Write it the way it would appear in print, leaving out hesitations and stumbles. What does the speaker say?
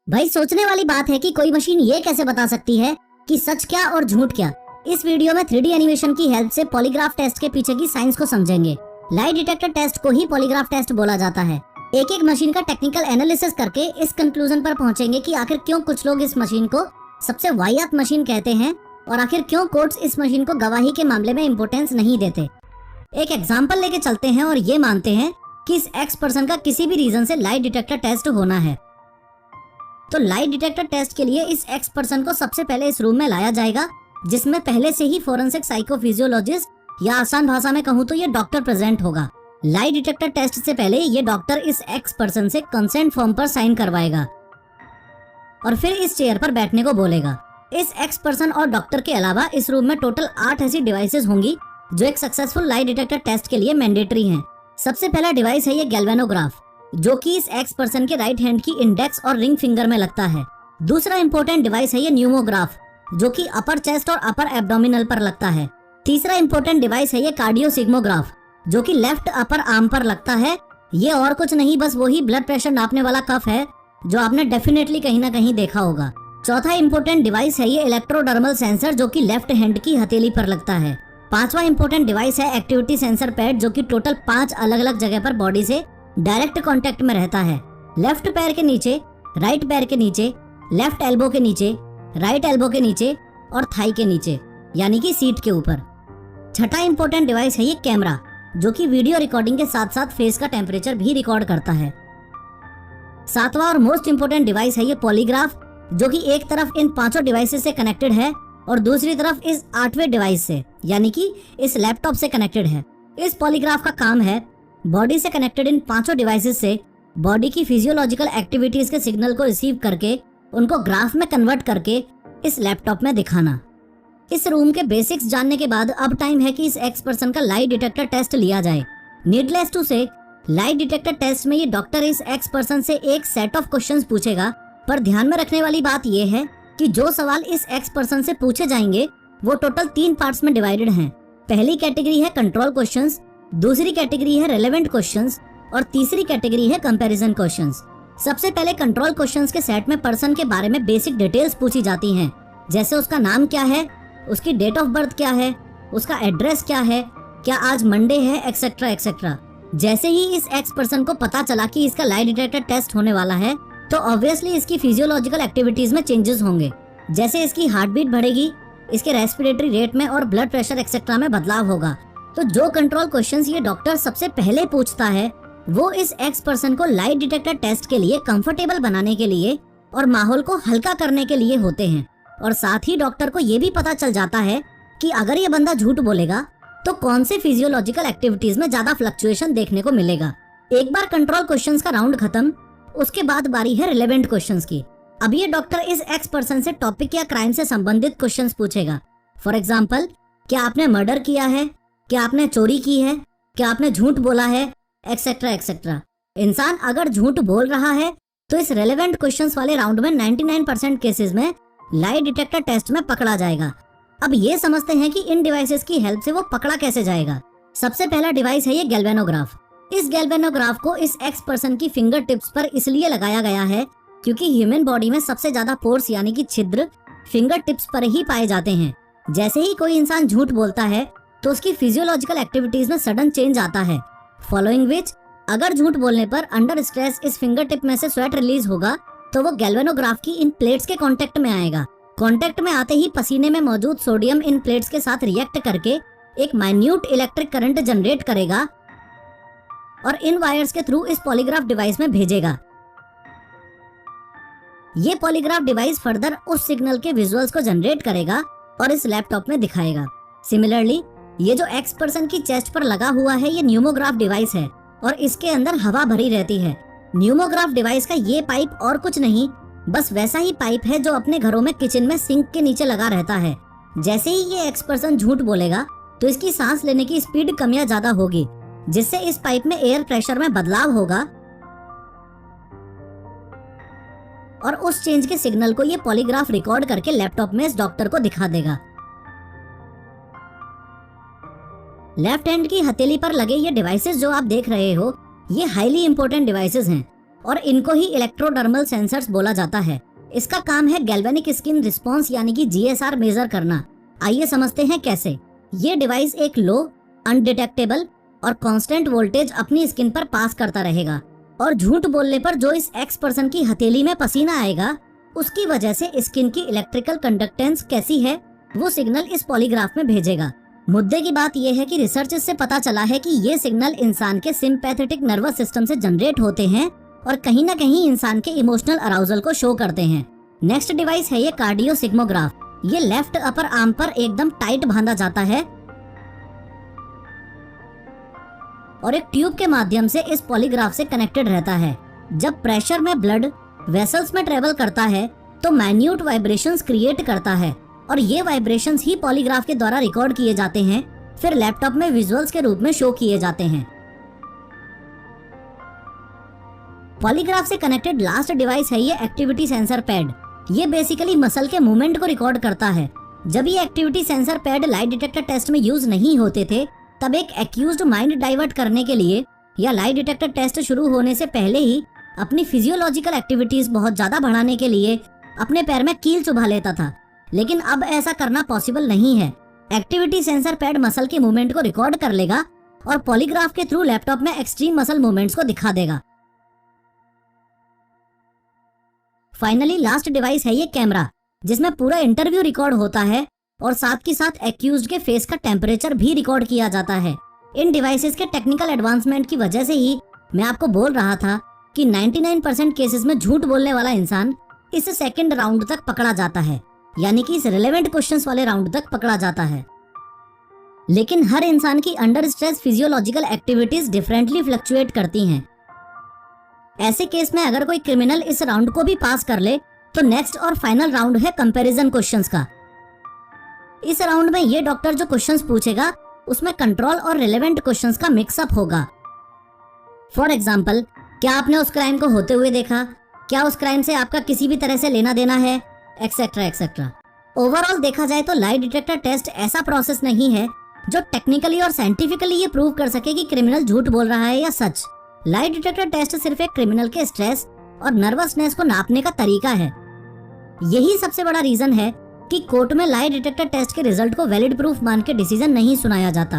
भाई सोचने वाली बात है कि कोई मशीन ये कैसे बता सकती है कि सच क्या और झूठ क्या। इस वीडियो में 3D एनिमेशन की हेल्प से पॉलीग्राफ टेस्ट के पीछे की साइंस को समझेंगे। लाई डिटेक्टर टेस्ट को ही पॉलीग्राफ टेस्ट बोला जाता है। एक एक मशीन का टेक्निकल एनालिसिस करके इस कंक्लूजन पर पहुंचेंगे कि आखिर क्यों कुछ लोग इस मशीन को सबसे वाहियात मशीन कहते हैं और आखिर क्यों कोर्ट्स इस मशीन को गवाही के मामले में इम्पोर्टेंस नहीं देते। एक एग्जाम्पल लेके चलते हैं और ये मानते हैं कि इस एक्स पर्सन का किसी भी रीजन से लाई डिटेक्टर टेस्ट होना है। तो लाई डिटेक्टर टेस्ट के लिए इस एक्स पर्सन को सबसे पहले इस रूम में लाया जाएगा, जिसमें पहले से ही फोरेंसिक साइकोफिजियोलॉजिस्ट या आसान भाषा में कहूँ तो ये डॉक्टर प्रेजेंट होगा। लाई डिटेक्टर टेस्ट से पहले ये डॉक्टर इस एक्स पर्सन से कंसेंट फॉर्म पर साइन करवाएगा और फिर इस चेयर पर बैठने को बोलेगा। इस एक्स पर्सन और डॉक्टर के अलावा इस रूम में टोटल 8 ऐसी डिवाइसेस होंगी जो एक सक्सेसफुल लाई डिटेक्टर टेस्ट के लिए मैंडेटरी हैं। सबसे पहला डिवाइस है ये गैल्वेनोग्राफ, जो कि इस एक्स पर्सन के राइट हैंड की इंडेक्स और रिंग फिंगर में लगता है। दूसरा इंपॉर्टेंट डिवाइस है ये न्यूमोग्राफ, जो कि अपर चेस्ट और अपर एब्डोमिनल पर लगता है। तीसरा इंपॉर्टेंट डिवाइस है ये कार्डियोसिग्मोग्राफ, जो कि लेफ्ट अपर आर्म पर लगता है। ये और कुछ नहीं, बस वही ब्लड प्रेशर नापने वाला कफ है जो आपने डेफिनेटली कहीं ना कहीं देखा होगा। चौथा इंपॉर्टेंट डिवाइस है ये इलेक्ट्रोडर्मल सेंसर, जो कि लेफ्ट हैंड की हथेली पर लगता है। पांचवा इंपॉर्टेंट डिवाइस है एक्टिविटी सेंसर पैड, जो कि टोटल 5 अलग अलग जगह पर बॉडी से डायरेक्ट कांटेक्ट में रहता है। लेफ्ट पैर के नीचे, राइट पैर के नीचे, लेफ्ट एल्बो के नीचे, राइट एल्बो के नीचे और थाई के नीचे, यानी कि सीट के ऊपर। छठा इंपॉर्टेंट डिवाइस है ये कैमरा, जो कि वीडियो रिकॉर्डिंग के साथ साथ फेस का टेम्परेचर भी रिकॉर्ड करता है। सातवां और मोस्ट इंपॉर्टेंट डिवाइस है ये पॉलीग्राफ, जो कि एक तरफ इन 5 डिवाइसेस से कनेक्टेड है और दूसरी तरफ इस 8वें डिवाइस से, यानी कि इस लैपटॉप से कनेक्टेड है। इस पॉलीग्राफ का काम है बॉडी से कनेक्टेड इन 5 डिवाइसेस से बॉडी की फिजियोलॉजिकल एक्टिविटीज के सिग्नल को रिसीव करके उनको ग्राफ में कन्वर्ट करके इस लैपटॉप में दिखाना। इस रूम के बेसिक्स जानने के बाद अब टाइम है कि इस एक्स पर्सन का लाई डिटेक्टर टेस्ट लिया जाए। नीडलेस टू से, लाई डिटेक्टर टेस्ट में ये डॉक्टर इस एक्स पर्सन से एक सेट ऑफ क्वेश्चंस पूछेगा, पर ध्यान में रखने वाली बात यह है कि जो सवाल इस एक्स पर्सन से पूछे जाएंगे वो टोटल 3 पार्ट्स में डिवाइडेड हैं। पहली कैटेगरी है कंट्रोल क्वेश्चंस, दूसरी कैटेगरी है रेलेवेंट क्वेश्चंस और तीसरी कैटेगरी है कंपैरिजन क्वेश्चंस। सबसे पहले कंट्रोल क्वेश्चंस के सेट में पर्सन के बारे में बेसिक डिटेल्स पूछी जाती हैं, जैसे उसका नाम क्या है, उसकी डेट ऑफ बर्थ क्या है, उसका एड्रेस क्या है, क्या आज मंडे है, एक्सेट्रा एक्सेट्रा। जैसे ही इस एक्स पर्सन को पता चला कि इसका लाई डिटेक्टर टेस्ट होने वाला है, तो ऑब्वियसली इसकी फिजियोलॉजिकल एक्टिविटीज में चेंजेस होंगे। जैसे इसकी हार्ट बीट बढ़ेगी, इसके रेस्पिरेटरी रेट में और ब्लड प्रेशर एक्सेट्रा में बदलाव होगा। तो जो कंट्रोल क्वेश्चंस ये डॉक्टर सबसे पहले पूछता है वो इस एक्स पर्सन को लाई डिटेक्टर टेस्ट के लिए कंफर्टेबल बनाने के लिए और माहौल को हल्का करने के लिए होते हैं। और साथ ही डॉक्टर को ये भी पता चल जाता है कि अगर ये बंदा झूठ बोलेगा तो कौन से फिजियोलॉजिकल एक्टिविटीज में ज्यादा फ्लक्चुएशन देखने को मिलेगा। एक बार कंट्रोल क्वेश्चंस का राउंड खत्म, उसके बाद बारी है रिलेवेंट क्वेश्चंस की। अब ये डॉक्टर इस एक्स पर्सन से टॉपिक या क्राइम से संबंधित क्वेश्चंस पूछेगा। फॉर एग्जांपल, क्या आपने मर्डर किया है, क्या आपने चोरी की है, क्या आपने झूठ बोला है, एक्सेट्रा एक्सेट्रा। इंसान अगर झूठ बोल रहा है तो इस रेलेवेंट क्वेश्चंस वाले राउंड में 99% केसेस में लाई डिटेक्टर टेस्ट में पकड़ा जाएगा। अब ये समझते हैं कि इन डिवाइसेस की हेल्प से वो पकड़ा कैसे जाएगा। सबसे पहला डिवाइस है ये गैल्वेनोग्राफ। इस गैल्वेनोग्राफ को इस एक्स पर्सन की फिंगर टिप्स पर इसलिए लगाया गया है क्योंकि ह्यूमन बॉडी में सबसे ज्यादा पोर्स यानी कि छिद्र फिंगर टिप्स पर ही पाए जाते हैं। जैसे ही कोई इंसान झूठ बोलता है तो उसकी फिजियोलॉजिकल एक्टिविटीज में सडन चेंज आता है, फॉलोइंग विच अगर झूठ बोलने पर अंडर स्ट्रेस इस फिंगर टिप में से स्वेट रिलीज होगा तो वो गैल्वेनोग्राफ की इन प्लेट्स के कांटेक्ट में आएगा। कांटेक्ट में आते ही पसीने में मौजूद सोडियम इन प्लेट्स के साथ रिएक्ट करके एक माइन्यूट इलेक्ट्रिक करंट जनरेट करेगा और इन वायर्स के थ्रू इस पॉलीग्राफ डिवाइस में भेजेगा। ये पॉलीग्राफ डिवाइस फर्दर उस सिग्नल के विजुअल्स को जनरेट करेगा और इस लैपटॉप में दिखाएगा। सिमिलरली, ये जो एक्स पर्सन की चेस्ट पर लगा हुआ है ये न्यूमोग्राफ डिवाइस है और इसके अंदर हवा भरी रहती है। न्यूमोग्राफ डिवाइस का ये पाइप और कुछ नहीं, बस वैसा ही पाइप है जो अपने घरों में किचन में सिंक के नीचे लगा रहता है। जैसे ही ये एक्स पर्सन झूठ बोलेगा तो इसकी सांस लेने की स्पीड कम या ज्यादा होगी, जिससे इस पाइप में एयर प्रेशर में बदलाव होगा और उस चेंज के सिग्नल को ये पॉलीग्राफ रिकॉर्ड करके लैपटॉप में इस डॉक्टर को दिखा देगा। लेफ्ट हैंड की हथेली पर लगे ये डिवाइसेस जो आप देख रहे हो ये हाईली इंपॉर्टेंट डिवाइसेस हैं और इनको ही इलेक्ट्रोडर्मल सेंसर्स बोला जाता है। इसका काम है गैल्वेनिक स्किन रिस्पॉन्स यानी कि GSR मेजर करना। आइए समझते हैं कैसे। ये डिवाइस एक लो, अनडिटेक्टेबल और कांस्टेंट वोल्टेज अपनी स्किन पर पास करता रहेगा और झूठ बोलने पर जो इस एक्स पर्सन की हथेली में पसीना आएगा उसकी वजह से स्किन की इलेक्ट्रिकल कंडक्टेंस कैसी है वो सिग्नल इस पॉलीग्राफ में भेजेगा। मुद्दे की बात यह है कि रिसर्च से पता चला है कि ये सिग्नल इंसान के सिंपैथेटिक नर्वस सिस्टम से जनरेट होते हैं और कहीं ना कहीं इंसान के इमोशनल अराउजल को शो करते हैं। नेक्स्ट डिवाइस है ये कार्डियो सिग्मोग्राफ। ये लेफ्ट अपर आर्म पर एकदम टाइट बांधा जाता है और एक ट्यूब के माध्यम से इस पॉलीग्राफ से कनेक्टेड रहता है। जब प्रेशर में ब्लड वेसल्स में ट्रेवल करता है तो माइन्यूट वाइब्रेशंस क्रिएट करता है और ये वाइब्रेशंस ही पॉलीग्राफ के द्वारा रिकॉर्ड किए जाते हैं, फिर लैपटॉप में विजुअल्स के रूप में शो किए जाते हैं। पॉलीग्राफ से कनेक्टेड लास्ट डिवाइस है ये एक्टिविटी सेंसर पैड। ये बेसिकली मसल के मूवमेंट को रिकॉर्ड करता है। जब ये activity sensor pad light detector test में यूज नहीं होते थे तब एक एक्यूज्ड माइंड डाइवर्ट करने के लिए या लाइट डिटेक्टर टेस्ट शुरू होने से पहले ही अपनी फिजियोलॉजिकल एक्टिविटीज बहुत ज्यादा बढ़ाने के लिए अपने पैर में कील चुभा लेता था, लेकिन अब ऐसा करना पॉसिबल नहीं है। एक्टिविटी सेंसर पैड मसल के मूवमेंट को रिकॉर्ड कर लेगा और पॉलीग्राफ के थ्रू लैपटॉप में एक्सट्रीम मसल मूवमेंट्स को दिखा देगा। फाइनली लास्ट डिवाइस है ये कैमरा, जिसमें पूरा इंटरव्यू रिकॉर्ड होता है और साथ के साथ एक्यूज्ड के फेस का टेम्परेचर भी रिकॉर्ड किया जाता है। इन डिवाइसेस के टेक्निकल एडवांसमेंट की वजह से ही मैं आपको बोल रहा था कि 99% केसेस में झूठ बोलने वाला इंसान इस सेकंड राउंड तक पकड़ा जाता है, यानी कि इस रिलेवेंट क्वेश्चंस वाले राउंड तक पकड़ा जाता है। लेकिन हर इंसान की under stress physiological activities differently fluctuate करती हैं। ऐसे केस में अगर कोई क्रिमिनल इस राउंड को भी पास कर ले तो नेक्स्ट और फाइनल राउंड है कंपैरिजन क्वेश्चंस का। इस राउंड में ये डॉक्टर जो क्वेश्चंस पूछेगा उसमें कंट्रोल और रिलेवेंट क्वेश्चंस का मिक्सअप होगा। फॉर एग्जाम्पल, क्या आपने उस क्राइम को होते हुए देखा, क्या उस क्राइम से आपका किसी भी तरह से लेना देना है, एक्सेट्रा एक्सेट्रा। ओवरऑल देखा जाए तो लाइट डिटेक्टर टेस्ट ऐसा प्रोसेस नहीं है जो टेक्निकली और साइंटिफिकली ये प्रूव कर सके कि क्रिमिनल झूठ बोल रहा है या सच। लाइट डिटेक्टर टेस्ट सिर्फ एक क्रिमिनल के स्ट्रेस और नर्वसनेस को नापने का तरीका है। यही सबसे बड़ा रीजन है कि कोर्ट में लाइट डिटेक्टर टेस्ट के रिजल्ट को वैलिड प्रूफ मान के डिसीजन नहीं सुनाया जाता।